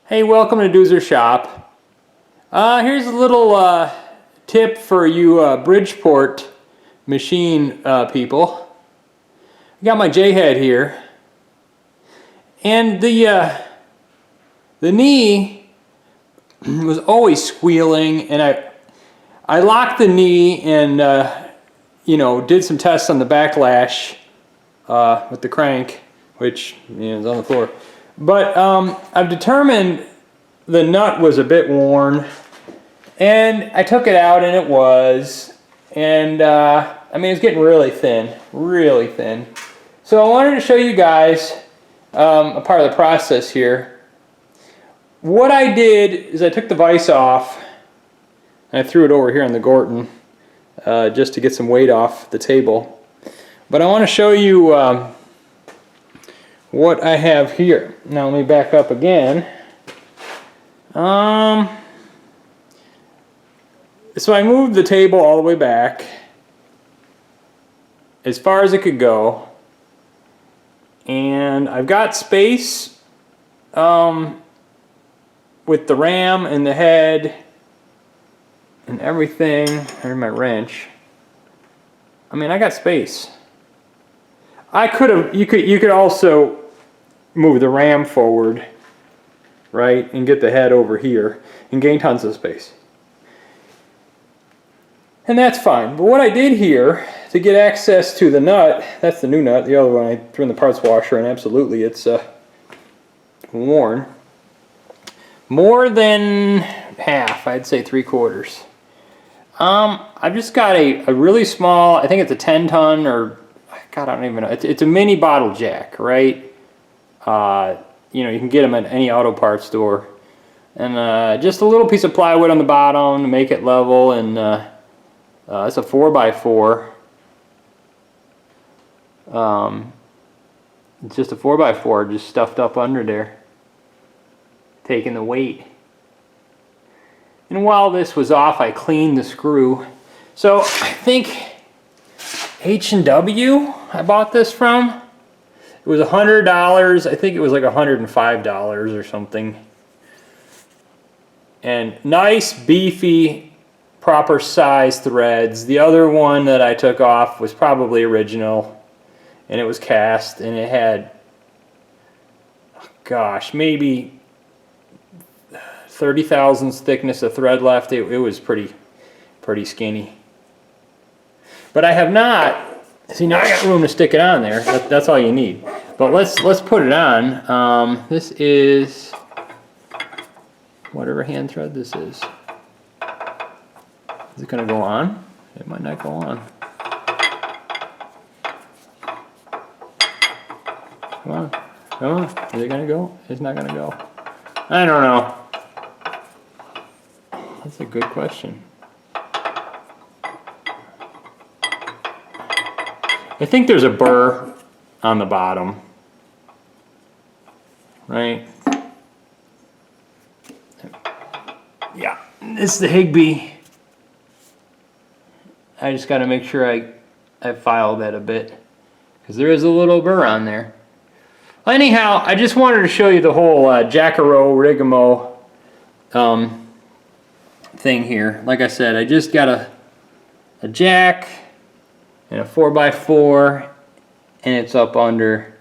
Hey, welcome to Doozer Shop. Here's a little tip for you Bridgeport machine people. I got my J-head here, and the knee was always squealing, and I locked the knee and did some tests on the backlash with the crank, which is on the floor. But I've determined the nut was a bit worn, and I took it out, and it was, and I mean, it's getting really thin, really thin. So I wanted to show you guys a part of the process here. What I did is I took the vise off, and I threw it over here on the Gorton just to get some weight off the table. But I want to show you what I have here. Now let me back up again. So I moved the table all the way back as far as it could go, and I've got space with the ram and the head and everything. Here's my wrench. I mean, I got space. I could have, you could also move the ram forward, right, and get the head over here and gain tons of space. And that's fine. But what I did here to get access to the nut, that's the new nut, the other one I threw in the parts washer, and absolutely it's worn. More than half, I'd say 3/4. I've just got a really small, I think it's a 10-ton, or God, I don't even know. It's a mini bottle jack, right? You can get them at any auto parts store, and just a little piece of plywood on the bottom to make it level, and it's a 4x4. It's just a 4x4 just stuffed up under there, taking the weight. And while this was off, I cleaned the screw. So I think H&W I bought this from. It was $100. I think it was like $105 or something. And nice, beefy, proper size threads. The other one that I took off was probably original, and it was cast, and it had, gosh, maybe 30 thousandths thickness of thread left. It was pretty skinny. But I have not. See, now I got room to stick it on there. That's all you need. But let's put it on. This is whatever hand thread this is. Is it going to go on? It might not go on. Come on. Come on. Is it going to go? It's not going to go. I don't know. That's a good question. I think there's a burr on the bottom, right? Yeah, this is the Higby. I just got to make sure I file that a bit, because there is a little burr on there. Anyhow, I just wanted to show you the whole Jacaro Rigamo thing here. Like I said, I just got a jack and a 4x4, and it's up under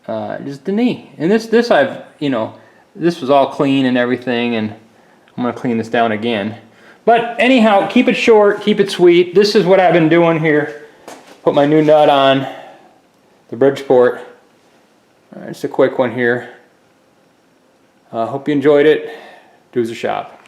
just the knee. And this I've, this was all clean and everything, and I'm gonna clean this down again. But anyhow, keep it short, keep it sweet. This is what I've been doing here. Put my new nut on the Bridgeport. Just a quick one here. Hope you enjoyed it. Doozer Shop.